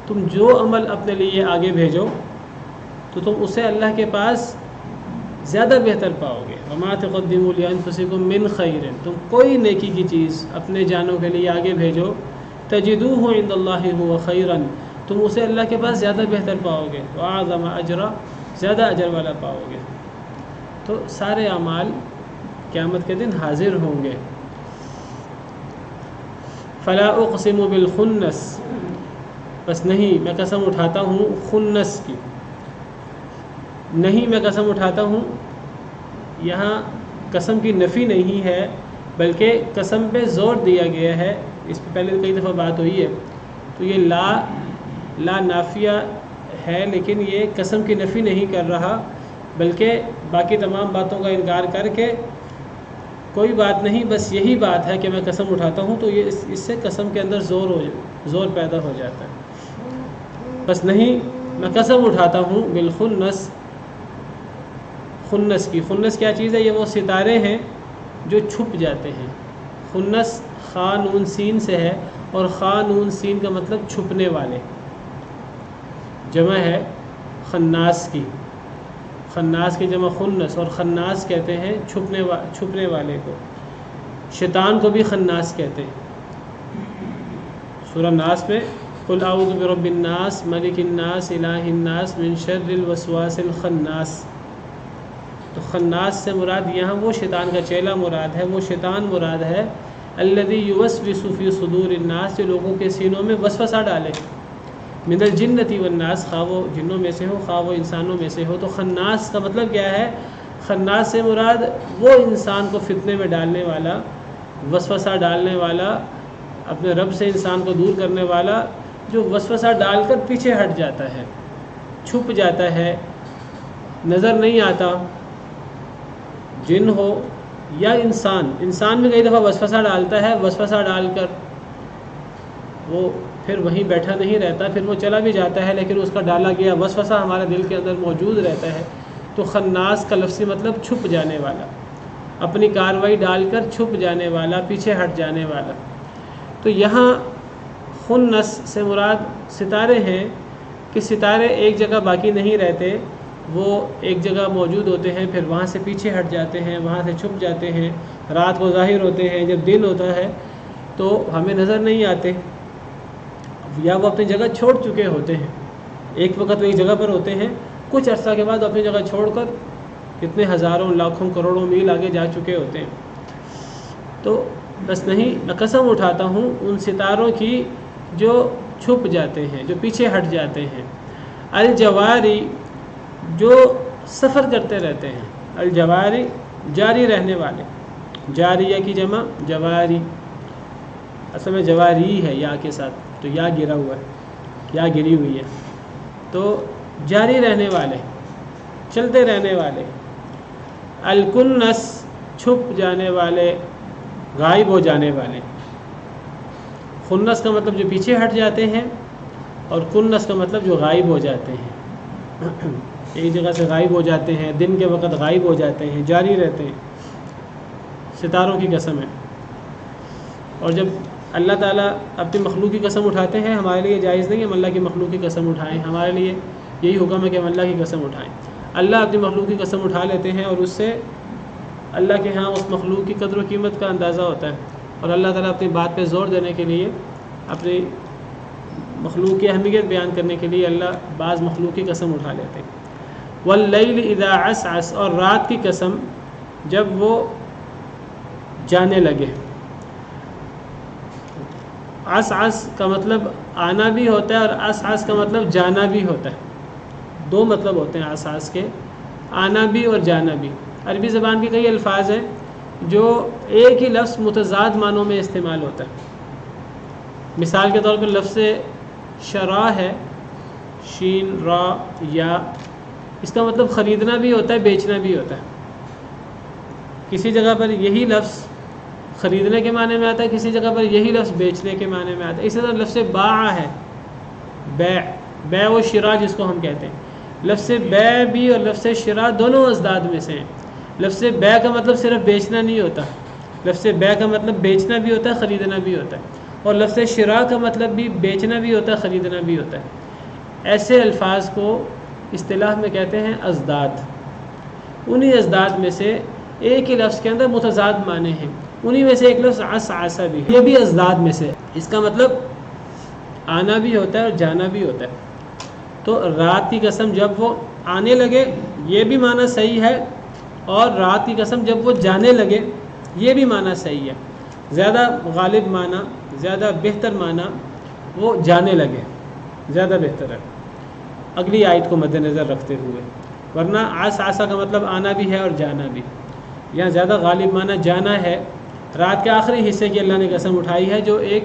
تم جو عمل اپنے لیے آگے بھیجو تو تم اسے اللہ کے پاس زیادہ بہتر پاؤ گے۔ وما تقدموا لانفسکم من خیر، تم کوئی نیکی کی چیز اپنے جانوں کے لیے آگے بھیجو، تجدوه عند اللہ هو خیرا، تم اسے اللہ کے پاس زیادہ بہتر پاؤ گے، واعظم اجرا، زیادہ اجر والا پاؤ گے۔ تو سارے اعمال قیامت کے دن حاضر ہوں گے۔ فلا اقسم بالخنس، بس نہیں میں قسم اٹھاتا ہوں خنس کی، نہیں میں قسم اٹھاتا ہوں، یہاں قسم کی نفی نہیں ہے بلکہ قسم پہ زور دیا گیا ہے۔ اس پہ پہلے کئی دفعہ بات ہوئی ہے، تو یہ لا نافیہ ہے، لیکن یہ قسم کی نفی نہیں کر رہا بلکہ باقی تمام باتوں کا انکار کر کے کوئی بات نہیں، بس یہی بات ہے کہ میں قسم اٹھاتا ہوں، تو یہ اس سے قسم کے اندر زور پیدا ہو جاتا ہے۔ بس نہیں میں قسم اٹھاتا ہوں بالخنس، خنس کی۔ خنس کیا چیز ہے؟ یہ وہ ستارے ہیں جو چھپ جاتے ہیں۔ خنس خا نون سین سے ہے، اور خا نون سین کا مطلب چھپنے والے، جمع ہے خناس کی۔ خناس کی جمع خنس، اور خناس کہتے ہیں چھپنے والے کو۔ شیطان کو بھی خناس کہتے ہیں۔ سورہ ناس میں قل اعوذ برب الناس ملک الناس الہ الناس من شر الوسواس الخناس، تو خناس سے مراد یہاں وہ شیطان کا چیلا مراد ہے، وہ شیطان مراد ہے الذی یوسوس فی صدور الناس، جو لوگوں کے سینوں میں وسوسہ ڈالے، من الجنۃ والناس، خواہ وہ جنوں میں سے ہو خواہ وہ انسانوں میں سے ہو۔ تو خناس کا مطلب کیا ہے؟ خناس سے مراد وہ انسان کو فتنے میں ڈالنے والا، وسوسہ ڈالنے والا، اپنے رب سے انسان کو دور کرنے والا، جو وسوسہ ڈال کر پیچھے ہٹ جاتا ہے، چھپ جاتا ہے، نظر نہیں آتا۔ جن ہو یا انسان بھی کئی دفعہ وسوسہ ڈالتا ہے، وسوسہ ڈال کر وہ پھر وہیں بیٹھا نہیں رہتا، پھر وہ چلا بھی جاتا ہے، لیکن اس کا ڈالا گیا وسوسہ ہمارے دل کے اندر موجود رہتا ہے۔ تو خناس کا لفظی مطلب چھپ جانے والا، اپنی کاروائی ڈال کر چھپ جانے والا، پیچھے ہٹ جانے والا۔ تو یہاں خنس سے مراد ستارے ہیں کہ ستارے ایک جگہ باقی نہیں رہتے، وہ ایک جگہ موجود ہوتے ہیں، پھر وہاں سے پیچھے ہٹ جاتے ہیں، وہاں سے چھپ جاتے ہیں، رات کو ظاہر ہوتے ہیں، جب دن ہوتا ہے تو ہمیں نظر نہیں آتے، یا وہ اپنی جگہ چھوڑ چکے ہوتے ہیں۔ ایک وقت وہ ایک جگہ پر ہوتے ہیں، کچھ عرصہ کے بعد اپنی جگہ چھوڑ کر کتنے ہزاروں لاکھوں کروڑوں میل آگے جا چکے ہوتے ہیں۔ تو بس نہیں میں قسم اٹھاتا ہوں ان ستاروں کی جو چھپ جاتے ہیں، جو پیچھے ہٹ جاتے ہیں۔ الجواری، جو سفر کرتے رہتے ہیں، الجواری جاری رہنے والے، جاریہ کی جمع جواری، اصل میں جواری ہے یا کے ساتھ، تو یا گرا ہوا ہے، یا گری ہوئی ہے، تو جاری رہنے والے، چلتے رہنے والے۔ الکنس چھپ جانے والے، غائب ہو جانے والے۔ خنس کا مطلب جو پیچھے ہٹ جاتے ہیں، اور کنس کا مطلب جو غائب ہو جاتے ہیں، ایک جگہ سے غائب ہو جاتے ہیں، دن کے وقت غائب ہو جاتے ہیں، جاری رہتے ہیں۔ ستاروں کی قسم ہے۔ اور جب اللہ تعالیٰ اپنی مخلوق کی قسم اٹھاتے ہیں، ہمارے لیے جائز نہیں ہم اللہ کی مخلوق کی قسم اٹھائیں، ہمارے لیے یہی حکم ہے کہ ہم اللہ کی قسم اٹھائیں۔ اللہ اپنی مخلوق کی قسم اٹھا لیتے ہیں، اور اس سے اللہ کے ہاں اس مخلوق کی قدر و قیمت کا اندازہ ہوتا ہے، اور اللہ تعالیٰ اپنی بات پہ زور دینے کے لیے، اپنی مخلوق کی اہمیت بیان کرنے کے لیے اللہ بعض مخلوق کی قسم اٹھا لیتے ہیں۔ واللیل اذا عسعس، اور رات کی قسم جب وہ جانے لگے۔ عسعس کا مطلب آنا بھی ہوتا ہے، اور عسعس کا مطلب جانا بھی ہوتا ہے، دو مطلب ہوتے ہیں عسعس کے، آنا بھی اور جانا بھی۔ عربی زبان کے کئی الفاظ ہیں جو ایک ہی لفظ متضاد معنوں میں استعمال ہوتا ہے۔ مثال کے طور پر لفظ شرع ہے، شین را یا، اس کا مطلب خریدنا بھی ہوتا ہے، بیچنا بھی ہوتا ہے۔ کسی جگہ پر یہی لفظ خریدنے کے معنی میں آتا ہے، کسی جگہ پر یہی لفظ بیچنے کے معنی میں آتا ہے۔ اسی طرح لفظ باع ہے، بیع و شراء جس کو ہم کہتے ہیں، لفظ بیع بھی اور لفظ شراء دونوں ازداد میں سے ہیں۔ لفظ بیع کا مطلب صرف بیچنا نہیں ہوتا، لفظ بیع کا مطلب بیچنا بھی ہوتا ہے، خریدنا بھی ہوتا ہے، اور لفظ شراء کا مطلب بھی بیچنا بھی ہوتا ہے، خریدنا بھی ہوتا ہے۔ ایسے الفاظ کو اصطلاح میں کہتے ہیں ازداد۔ انہی ازداد میں سے ایک ہی لفظ کے اندر متضاد معنی ہیں، انہی میں سے ایک لفظ عسعسہ بھی ہے، یہ بھی ازداد میں سے۔ اس کا مطلب آنا بھی ہوتا ہے اور جانا بھی ہوتا ہے۔ تو رات کی قسم جب وہ آنے لگے یہ بھی معنی صحیح ہے، اور رات کی قسم جب وہ جانے لگے یہ بھی معنی صحیح ہے۔ زیادہ غالب معنی، زیادہ بہتر معنی وہ جانے لگے زیادہ بہتر ہے، اگلی آیت کو مد نظر رکھتے ہوئے، ورنہ عسعسہ کا مطلب آنا بھی ہے اور جانا بھی۔ یہاں زیادہ غالب معنی جانا ہے۔ رات کے آخری حصے کی اللہ نے قسم اٹھائی ہے جو ایک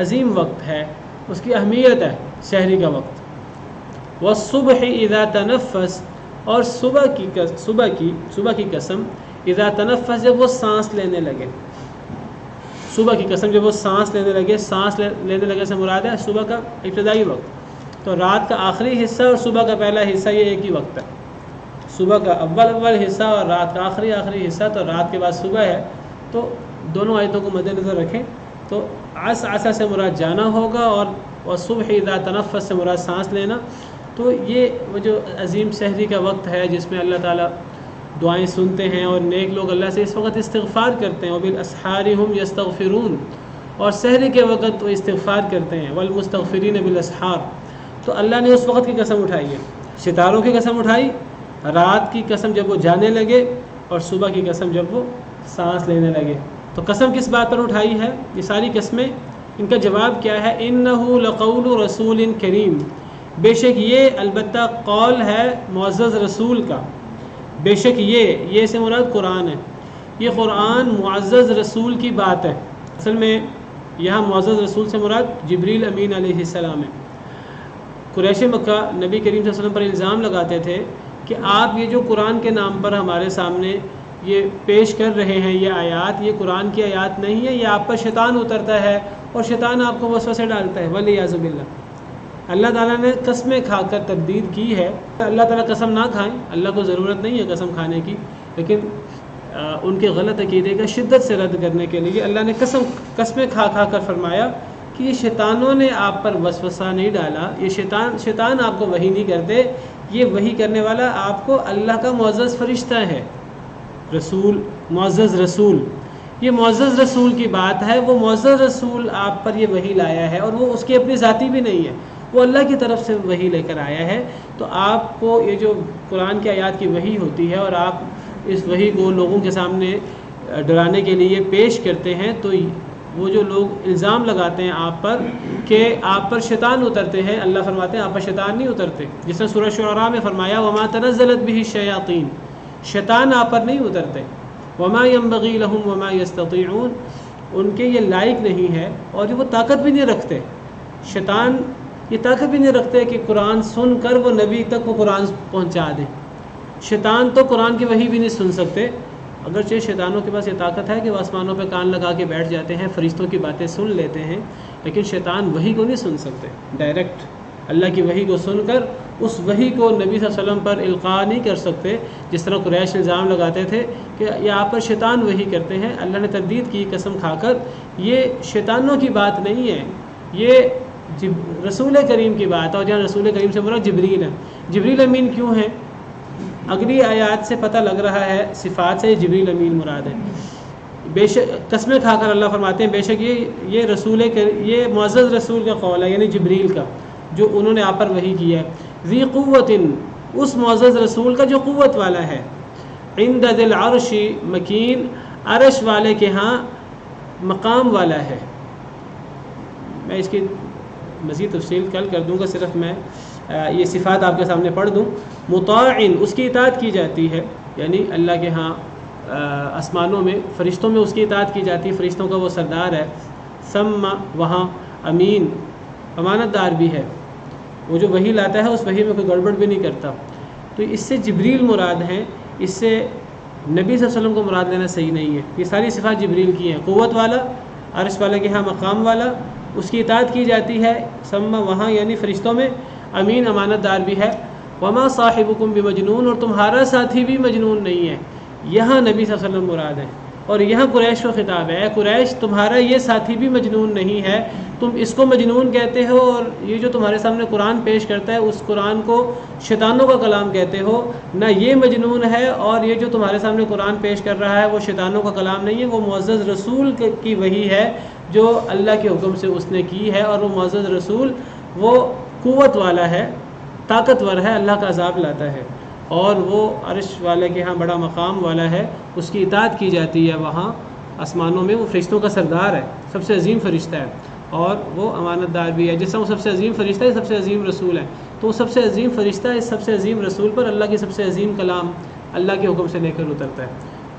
عظیم وقت ہے، اس کی اہمیت ہے سحری کا وقت۔ والصبح اذا تنفس، اور صبح کی قسم اذا تنفس جب وہ سانس لینے لگے، صبح کی قسم جب وہ سانس لینے لگے، سانس لینے لگے سے مراد ہے صبح کا ابتدائی وقت۔ تو رات کا آخری حصہ اور صبح کا پہلا حصہ یہ ایک ہی وقت ہے، صبح کا اول حصہ اور رات کا آخری حصہ، تو رات کے بعد صبح ہے۔ تو دونوں آیتوں کو مد نظر رکھیں تو عسعسہ سے مراد جانا ہوگا، اور صبح اذا تنفس سے مراد سانس لینا۔ تو یہ وہ جو عظیم سحری کا وقت ہے جس میں اللہ تعالیٰ دعائیں سنتے ہیں، اور نیک لوگ اللہ سے اس وقت استغفار کرتے ہیں، وبالاسحار هم یستغفرون، اور سحری کے وقت وہ استغفار کرتے ہیں، والمستغفرین بالاسحار۔ تو اللہ نے اس وقت کی قسم اٹھائی ہے، ستاروں کی قسم اٹھائی، رات کی قسم جب وہ جانے لگے، اور صبح کی قسم جب وہ سانس لینے لگے۔ تو قسم کس بات پر اٹھائی ہے؟ یہ ساری قسمیں، ان کا جواب کیا ہے؟ انہ لقول رسول کریم، بے شک یہ البتہ قول ہے معزز رسول کا، بے شک یہ سے مراد قرآن ہے، یہ قرآن معزز رسول کی بات ہے۔ اصل میں یہاں معزز رسول سے مراد جبریل امین علیہ السلام ہے۔ قریش مکہ نبی کریم صلی اللہ علیہ وسلم پر الزام لگاتے تھے کہ آپ یہ جو قرآن کے نام پر ہمارے سامنے یہ پیش کر رہے ہیں، یہ آیات، یہ قرآن کی آیات نہیں ہے، یہ آپ پر شیطان اترتا ہے اور شیطان آپ کو وسوسے ڈالتا ہے، والعیاذ باللہ۔ اللہ تعالیٰ نے قسمیں کھا کر تردید کی ہے۔ اللہ تعالیٰ قسم نہ کھائیں، اللہ کو ضرورت نہیں ہے قسم کھانے کی، لیکن ان کے غلط عقیدے کا شدت سے رد کرنے کے لیے اللہ نے قسمیں کھا کر فرمایا کہ یہ شیطانوں نے آپ پر وسوسہ نہیں ڈالا، یہ شیطان آپ کو وحی نہیں کرتے، یہ وحی کرنے والا آپ کو اللہ کا معزز فرشتہ ہے، رسول، معزز رسول۔ یہ معزز رسول کی بات ہے، وہ معزز رسول آپ پر یہ وحی لایا ہے، اور وہ اس کی اپنی ذاتی بھی نہیں ہے، وہ اللہ کی طرف سے وحی لے کر آیا ہے۔ تو آپ کو یہ جو قرآن کی آیات کی وحی ہوتی ہے، اور آپ اس وحی کو لوگوں کے سامنے ڈرانے کے لیے پیش کرتے ہیں، تو وہ جو لوگ الزام لگاتے ہیں آپ پر کہ آپ پر شیطان اترتے ہیں، اللہ فرماتے ہیں آپ پر شیطان نہیں اترتے، جس نے سورہ شعراء میں فرمایا وما تنزلت به الشیاطین، شیطان آپ پر نہیں اترتے، وما ينبغي لهم وما يستطيعون، ان کے یہ لائق نہیں ہے اور وہ طاقت بھی نہیں رکھتے، شیطان یہ طاقت بھی نہیں رکھتے کہ قرآن سن کر وہ نبی تک وہ قرآن پہنچا دیں۔ شیطان تو قرآن کی وحی بھی نہیں سن سکتے، اگرچہ شیطانوں کے پاس یہ طاقت ہے کہ وہ آسمانوں پہ کان لگا کے بیٹھ جاتے ہیں، فرشتوں کی باتیں سن لیتے ہیں، لیکن شیطان وحی کو نہیں سن سکتے، ڈائریکٹ اللہ کی وحی کو سن کر اس وحی کو نبی صلی اللہ علیہ وسلم پر القاء نہیں کر سکتے، جس طرح قریش الزام لگاتے تھے کہ یہ آپ پر شیطان وحی کرتے ہیں۔ اللہ نے تردید کی قسم کھا کر، یہ شیطانوں کی بات نہیں ہے، یہ رسول کریم کی بات ہے، اور جہاں رسول کریم سے مراد جبریل ہے۔ جبریل امین کیوں ہے؟ اگلی آیات سے پتہ لگ رہا ہے، صفات سے جبریل امین مراد ہے۔ بے شک قسمیں کھا کر اللہ فرماتے ہیں بے شک یہ معزز رسول کا قول ہے، یعنی جبریل کا، جو انہوں نے آپ پر وحی کیا ہے۔ ذی قوت، اس معزز رسول کا جو قوت والا ہے، عند ذی العرش مکین، عرش والے کے ہاں مقام والا ہے۔ میں اس کی مزید تفصیل کل کر دوں گا، صرف میں یہ صفات آپ کے سامنے پڑھ دوں۔ مطاع، اس کی اطاعت کی جاتی ہے، یعنی اللہ کے ہاں آسمانوں میں فرشتوں میں اس کی اطاعت کی جاتی ہے، فرشتوں کا وہ سردار ہے۔ ثم، وہاں، امین، امانت دار بھی ہے، وہ جو وحی لاتا ہے اس وحی میں کوئی گڑبڑ بھی نہیں کرتا۔ تو اس سے جبریل مراد ہیں، اس سے نبی صلی اللہ علیہ وسلم کو مراد لینا صحیح نہیں ہے۔ یہ ساری صفات جبریل کی ہیں، قوت والا، عرش والے کے ہاں مقام والا، اس کی اطاعت کی جاتی ہے، سما وہاں یعنی فرشتوں میں، امین امانت دار بھی ہے۔ وما صاحبکم بمجنون، اور تمہارا ساتھی بھی مجنون نہیں ہے۔ یہاں نبی صلی اللہ علیہ وسلم مراد ہے، اور یہاں قریش کو خطاب ہے، اے قریش تمہارا یہ ساتھی بھی مجنون نہیں ہے، تم اس کو مجنون کہتے ہو، اور یہ جو تمہارے سامنے قرآن پیش کرتا ہے اس قرآن کو شیطانوں کا کلام کہتے ہو، نہ یہ مجنون ہے، اور یہ جو تمہارے سامنے قرآن پیش کر رہا ہے وہ شیطانوں کا کلام نہیں ہے، وہ معزز رسول کی وحی ہے جو اللہ کے حکم سے اس نے کی ہے، اور وہ معزز رسول وہ قوت والا ہے، طاقتور ہے، اللہ کا عذاب لاتا ہے، اور وہ عرش والے کے ہاں بڑا مقام والا ہے، اس کی اطاعت کی جاتی ہے وہاں آسمانوں میں، وہ فرشتوں کا سردار ہے، سب سے عظیم فرشتہ ہے، اور وہ امانت دار بھی ہے، جس طرح وہ سب سے عظیم فرشتہ ہے، سب سے عظیم رسول ہے، تو وہ سب سے عظیم فرشتہ ہے، اس سب سے عظیم رسول پر اللہ کی سب سے عظیم کلام اللہ کے حکم سے لے کر اترتا ہے۔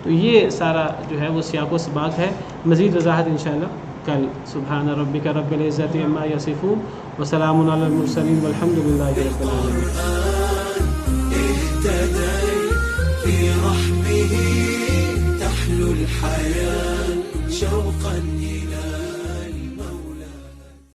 تو یہ سارا جو ہے وہ سیاق و سباق ہے، مزید وضاحت انشاءاللہ کل۔ سبحان ربک رب العزت عما یصفون وسلام علی المرسلین والحمد للہ رب العالمین۔ في رحمه تحلو الحياة شوقا إلى